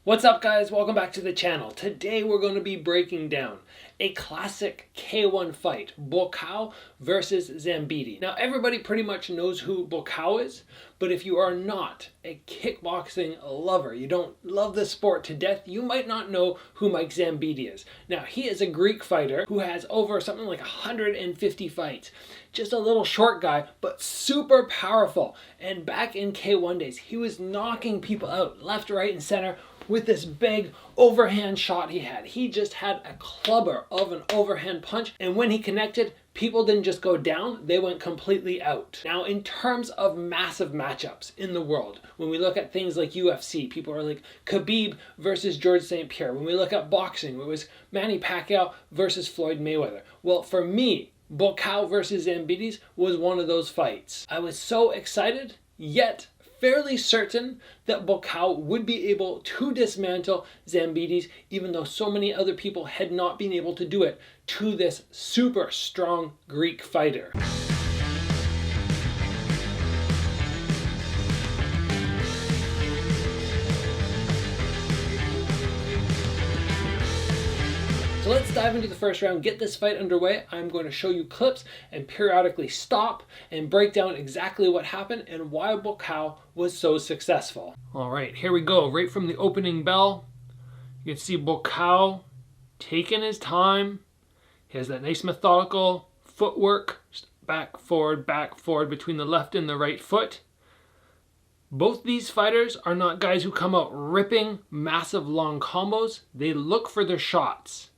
What's up, guys? Welcome back to the channel. Today we're going to be breaking down a classic K1 fight, Buakaw versus Zambidi. Now everybody pretty much knows who Buakaw is, but if you are not a kickboxing lover, you don't love the sport to death, you might not know who Mike Zambidi is. Now he is a Greek fighter who has over something like 150 fights. Just a little short guy, but super powerful. And back in K1 days, he was knocking people out left, right, and center with this big overhand shot he had. He just had a clubber of an overhand punch, and when he connected, people didn't just go down, they went completely out. Now, in terms of massive matchups in the world, when we look at things like UFC, people are like Khabib versus George St. Pierre. When we look at boxing, it was Manny Pacquiao versus Floyd Mayweather. Well, for me, Buakaw versus Zambidi was one of those fights. I was so excited, yet fairly certain that Buakaw would be able to dismantle Zambidi, even though so many other people had not been able to do it to this super strong Greek fighter. So let's dive into the first round, get this fight underway. I'm going to show you clips and periodically stop and break down exactly what happened and why Buakaw was so successful. All right, here we go. Right from the opening bell, you can see Buakaw taking his time. He has that nice methodical footwork, back, forward, between the left and the right foot. Both these fighters are not guys who come out ripping massive long combos. They look for their shots.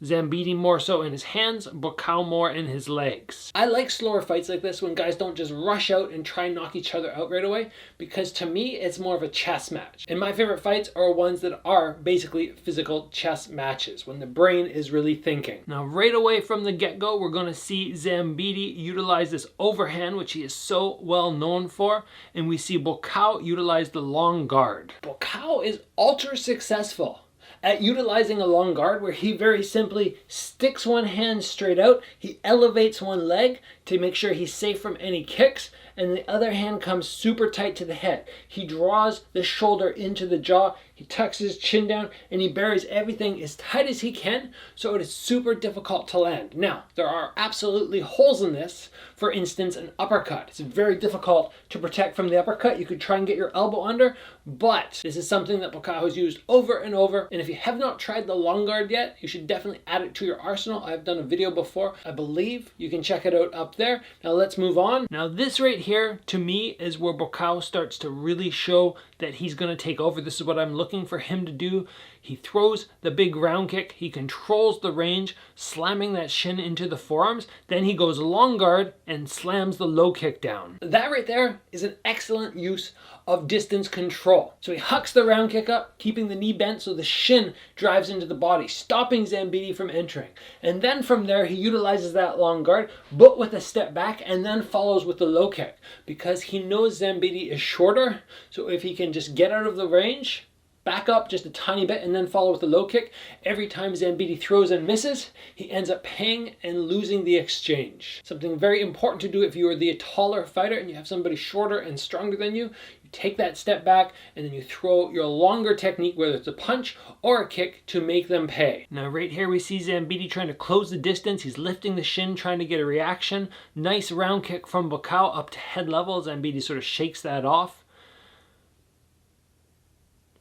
Zambidi more so in his hands, Buakaw more in his legs. I like slower fights like this when guys don't just rush out and try and knock each other out right away, because to me it's more of a chess match. And my favorite fights are ones that are basically physical chess matches, when the brain is really thinking. Now right away from the get-go, we're going to see Zambidi utilize this overhand, which he is so well known for, and we see Buakaw utilize the long guard. Buakaw is ultra successful at utilizing a long guard, where he very simply sticks one hand straight out, he elevates one leg to make sure he's safe from any kicks, and the other hand comes super tight to the head. He draws the shoulder into the jaw, he tucks his chin down, and he buries everything as tight as he can, so it is super difficult to land. Now, there are absolutely holes in this. For instance, an uppercut. It's very difficult to protect from the uppercut. You could try and get your elbow under, but this is something that Buakaw has used over and over, and if you have not tried the long guard yet, you should definitely add it to your arsenal. I've done a video before, I believe. You can check it out up there. Now let's move on. Now this right here, to me, is where Buakaw starts to really show that he's going to take over. This is what I'm looking for him to do. He throws the big round kick, he controls the range, slamming that shin into the forearms, then he goes long guard and slams the low kick down. That right there is an excellent use of distance control. So he hucks the round kick up, keeping the knee bent so the shin drives into the body, stopping Zambidi from entering. And then from there, he utilizes that long guard, but with a step back, and then follows with the low kick, because he knows Zambidi is shorter, so if he can just get out of the range, back up just a tiny bit, and then follow with the low kick, every time Zambidi throws and misses, he ends up paying and losing the exchange. Something very important to do if you are the taller fighter and you have somebody shorter and stronger than you, you take that step back and then you throw your longer technique, whether it's a punch or a kick, to make them pay. Now right here we see Zambidi trying to close the distance. He's lifting the shin, trying to get a reaction. Nice round kick from Buakaw up to head level. Zambidi sort of shakes that off.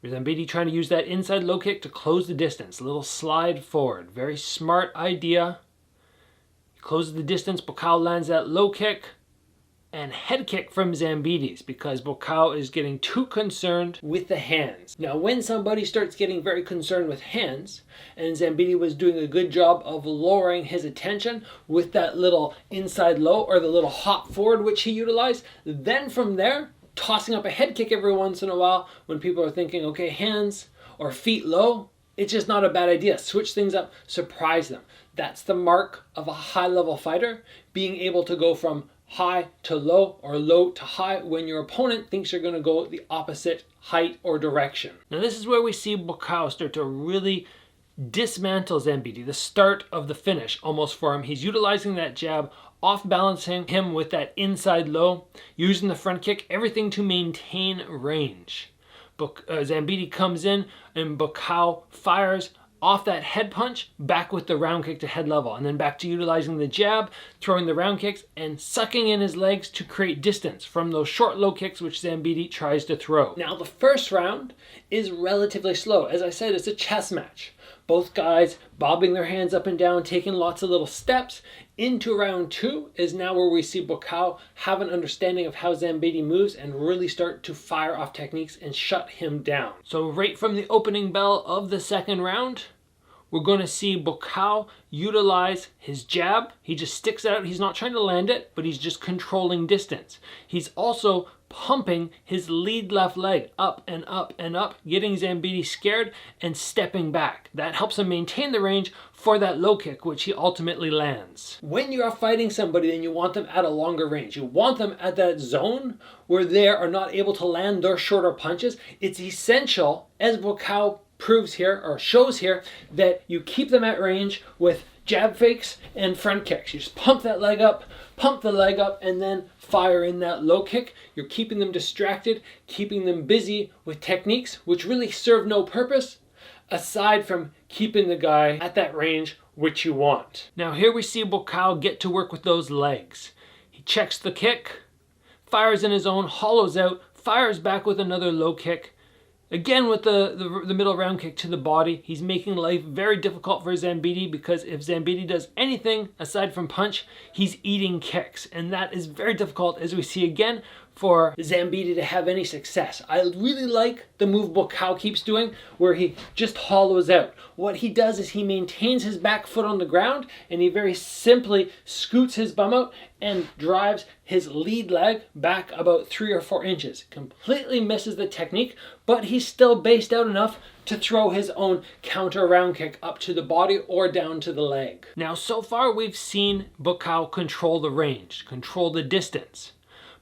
Zambidi trying to use that inside low kick to close the distance. A little slide forward. Very smart idea. He closes the distance. Buakaw lands that low kick and head kick from Zambidi's, because Buakaw is getting too concerned with the hands. Now when somebody starts getting very concerned with hands, and Zambidi was doing a good job of lowering his attention with that little inside low or the little hop forward which he utilized, then from there, tossing up a head kick every once in a while when people are thinking, okay, hands or feet low, it's just not a bad idea. Switch things up, surprise them. That's the mark of a high-level fighter, being able to go from high to low or low to high when your opponent thinks you're going to go the opposite height or direction. Now this is where we see Buakaw start to really dismantle Zambidi, the start of the finish almost for him. He's utilizing that jab, off balancing him with that inside low, using the front kick, everything to maintain range. Zambidi comes in and Buakaw fires off that head punch, back with the round kick to head level, and then back to utilizing the jab, throwing the round kicks, and sucking in his legs to create distance from those short low kicks which Zambidi tries to throw. Now the first round is relatively slow. As I said, it's a chess match. Both guys bobbing their hands up and down, taking lots of little steps. Into round 2 is now where we see Buakaw have an understanding of how Zambidi moves and really start to fire off techniques and shut him down. So right from the opening bell of the second round, we're going to see Buakaw utilize his jab. He just sticks it out. He's not trying to land it, but he's just controlling distance. He's also pumping his lead left leg up and up and up, getting Zambidi scared and stepping back. That helps him maintain the range for that low kick, which he ultimately lands. When you are fighting somebody, then you want them at a longer range. You want them at that zone where they are not able to land their shorter punches. It's essential, as Buakaw proves here, or shows here, that you keep them at range with jab fakes and front kicks. You just pump that leg up, pump the leg up, and then fire in that low kick. You're keeping them distracted, keeping them busy with techniques which really serve no purpose aside from keeping the guy at that range which you want. Now here we see Buakaw get to work with those legs. He checks the kick, fires in his own, hollows out, fires back with another low kick. Again with the middle round kick to the body. He's making life very difficult for Zambidi, because if Zambidi does anything aside from punch, he's eating kicks. And that is very difficult, as we see again, for Zambidi to have any success. I really like the move Buakaw keeps doing, where he just hollows out. What he does is he maintains his back foot on the ground, and he very simply scoots his bum out and drives his lead leg back about 3 or 4 inches. Completely misses the technique, but he's still based out enough to throw his own counter round kick up to the body or down to the leg. Now, so far we've seen Buakaw control the range, control the distance.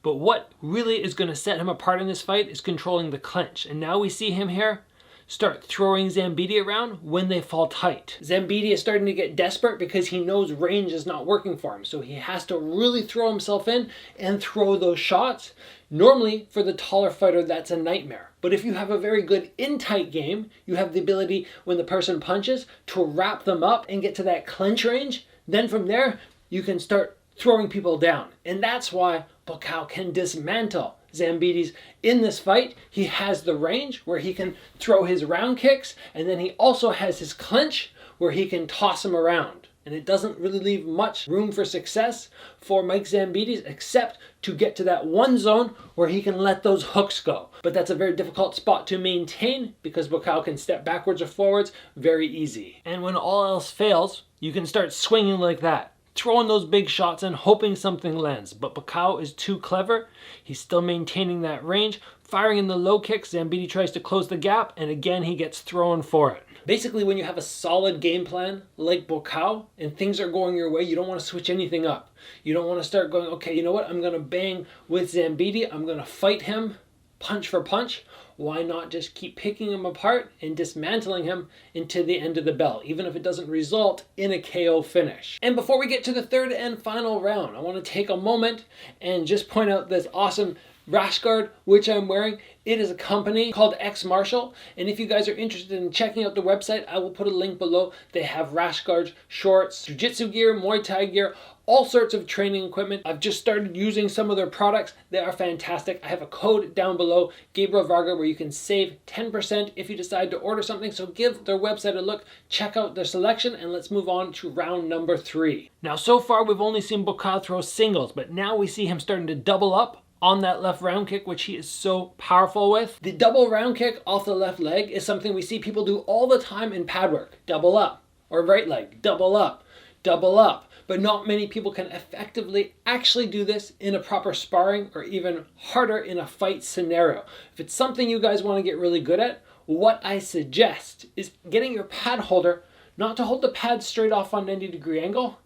But what really is going to set him apart in this fight is controlling the clinch. And now we see him here start throwing Zambidi around when they fall tight. Zambidi is starting to get desperate because he knows range is not working for him. So he has to really throw himself in and throw those shots. Normally, for the taller fighter, that's a nightmare. But if you have a very good in-tight game, you have the ability, when the person punches, to wrap them up and get to that clinch range. Then from there, you can start throwing people down. And that's why Buakaw can dismantle Zambidi's in this fight. He has the range where he can throw his round kicks, and then he also has his clinch where he can toss him around. And it doesn't really leave much room for success for Mike Zambidi's, except to get to that one zone where he can let those hooks go. But that's a very difficult spot to maintain, because Buakaw can step backwards or forwards very easy. And when all else fails, you can start swinging like that, throwing those big shots and hoping something lands. But Buakaw is too clever. He's still maintaining that range, firing in the low kicks. Zambidi tries to close the gap, and again he gets thrown for it. Basically, when you have a solid game plan like Buakaw and things are going your way, you don't want to switch anything up. You don't want to start going, okay, you know what, I'm going to bang with Zambidi, I'm going to fight him punch for punch. Why not just keep picking him apart and dismantling him into the end of the bell, even if it doesn't result in a KO finish? And before we get to the third and final round, I want to take a moment and just point out this awesome rash guard which I'm wearing. It is a company called XMartial, and if you guys are interested in checking out the website, I will put a link below. They have rash guards, shorts, jiu-jitsu gear, Muay Thai gear, all sorts of training equipment. I've just started using some of their products. They are fantastic. I have a code down below, Gabriel Varga, where you can save 10% if you decide to order something. So give their website a look, check out their selection, and let's move on to round number 3. Now, so far we've only seen Buakaw throw singles, but now we see him starting to double up on that left round kick, which he is so powerful with. The double round kick off the left leg is something we see people do all the time in pad work. Double up, or right leg, double up, double up. But not many people can effectively actually do this in a proper sparring, or even harder in a fight scenario. If it's something you guys want to get really good at, what I suggest is getting your pad holder not to hold the pad straight off on an 90-degree angle,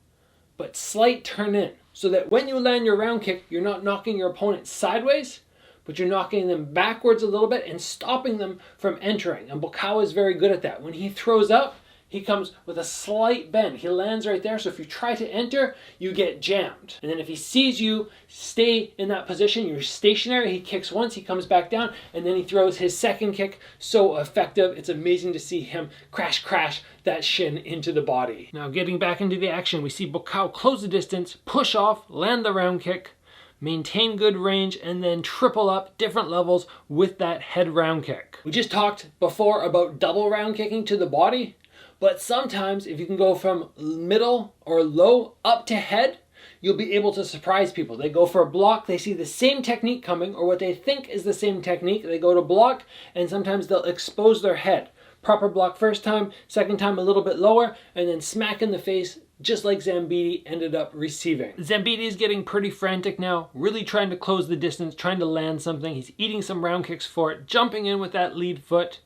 but slight turn in, so that when you land your round kick, you're not knocking your opponent sideways, but you're knocking them backwards a little bit and stopping them from entering. And Buakaw is very good at that. When he throws up, he comes with a slight bend. He lands right there, so if you try to enter, you get jammed. And then if he sees you stay in that position, you're stationary, he kicks once, he comes back down, and then he throws his second kick. So effective. It's amazing to see him crash that shin into the body. Now getting back into the action, we see Buakaw close the distance, push off, land the round kick, maintain good range, and then triple up different levels with that head round kick. We just talked before about double round kicking to the body. But sometimes if you can go from middle or low up to head, you'll be able to surprise people. They go for a block, they see the same technique coming, or what they think is the same technique. They go to block, and sometimes they'll expose their head. Proper block first time, second time a little bit lower, and then smack in the face, just like Zambidi ended up receiving. Zambidi is getting pretty frantic now, really trying to close the distance, trying to land something. He's eating some round kicks for it, jumping in with that lead foot.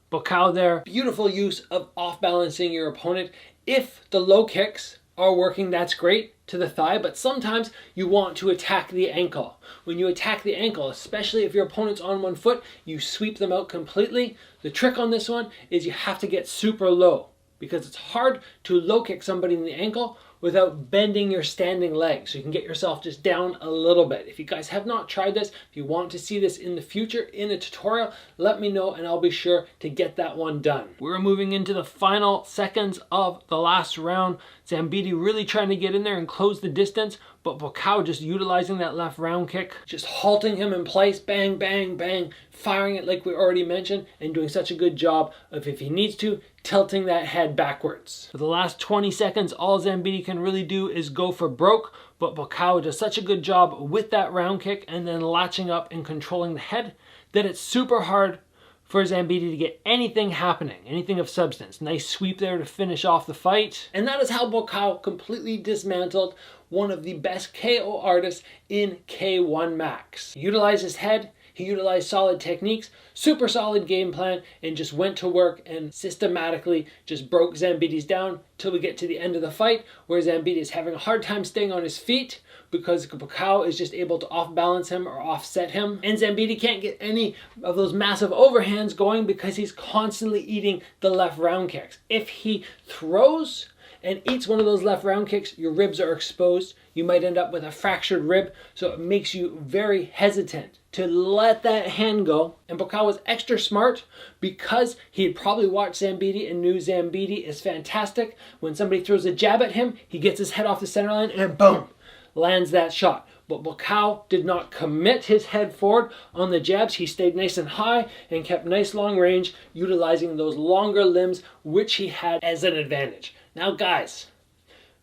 Buakaw there, beautiful use of off-balancing your opponent. If the low kicks are working, that's great to the thigh, but sometimes you want to attack the ankle. When you attack the ankle, especially if your opponent's on one foot, you sweep them out completely. The trick on this one is you have to get super low, because it's hard to low kick somebody in the ankle without bending your standing leg. So you can get yourself just down a little bit. If you guys have not tried this, if you want to see this in the future in a tutorial, let me know and I'll be sure to get that one done. We're moving into the final seconds of the last round. Zambidi really trying to get in there and close the distance, but Buakaw just utilizing that left round kick, just halting him in place, bang, bang, bang, firing it like we already mentioned, and doing such a good job of, if he needs to, tilting that head backwards. For the last 20 seconds, all Zambidi can really do is go for broke, but Buakaw does such a good job with that round kick and then latching up and controlling the head that it's super hard for Zambidi to get anything happening, anything of substance. Nice sweep there to finish off the fight. And that is how Buakaw completely dismantled one of the best KO artists in K1 Max. He utilized his head, he utilized solid techniques, super solid game plan, and just went to work and systematically just broke Zambidi's down till we get to the end of the fight, where Zambidi is having a hard time staying on his feet because Buakaw is just able to off-balance him or offset him. And Zambidi can't get any of those massive overhands going because he's constantly eating the left round kicks. If he throws and eats one of those left round kicks, your ribs are exposed. You might end up with a fractured rib, so it makes you very hesitant to let that hand go. And Buakaw was extra smart because he had probably watched Zambidi and knew Zambidi is fantastic. When somebody throws a jab at him, he gets his head off the center line and boom, lands that shot. But Buakaw did not commit his head forward on the jabs. He stayed nice and high and kept nice long range, utilizing those longer limbs, which he had as an advantage. Now guys,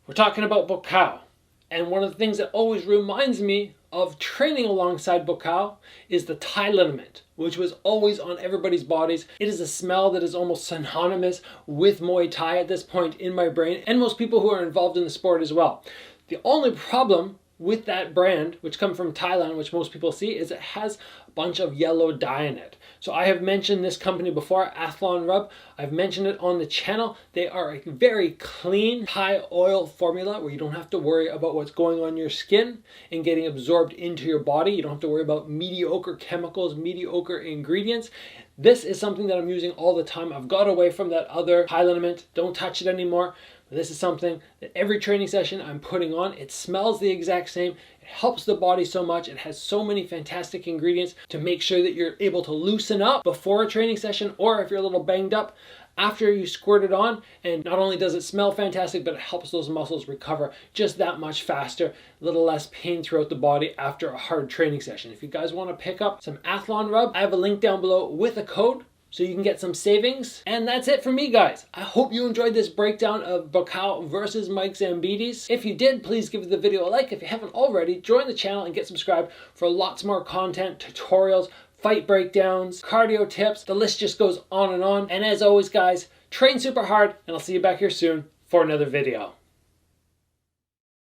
we're talking about Buakaw. And one of the things that always reminds me of training alongside Buakaw is the Thai liniment, which was always on everybody's bodies. It is a smell that is almost synonymous with Muay Thai at this point in my brain, and most people who are involved in the sport as well. The only problem with that brand, which comes from Thailand, which most people see, is it has a bunch of yellow dye in it. So I have mentioned this company before, Athlon Rub. I've mentioned it on the channel. They are a very clean Thai oil formula where you don't have to worry about what's going on your skin and getting absorbed into your body. You don't have to worry about mediocre chemicals, mediocre ingredients. This is something that I'm using all the time. I've got away from that other Thai liniment. Don't touch it anymore. This is something that every training session I'm putting on. It smells the exact same. It helps the body so much. It has so many fantastic ingredients to make sure that you're able to loosen up before a training session, or if you're a little banged up, after you squirt it on. And not only does it smell fantastic, but it helps those muscles recover just that much faster, a little less pain throughout the body after a hard training session. If you guys want to pick up some Athlon Rub, I have a link down below with a code, so you can get some savings. And that's it for me, guys. I hope you enjoyed this breakdown of Buakaw versus Mike Zambidis. If you did, please give the video a like. If you haven't already, join the channel and get subscribed for lots more content, tutorials, fight breakdowns, cardio tips. The list just goes on. And as always, guys, train super hard, and I'll see you back here soon for another video.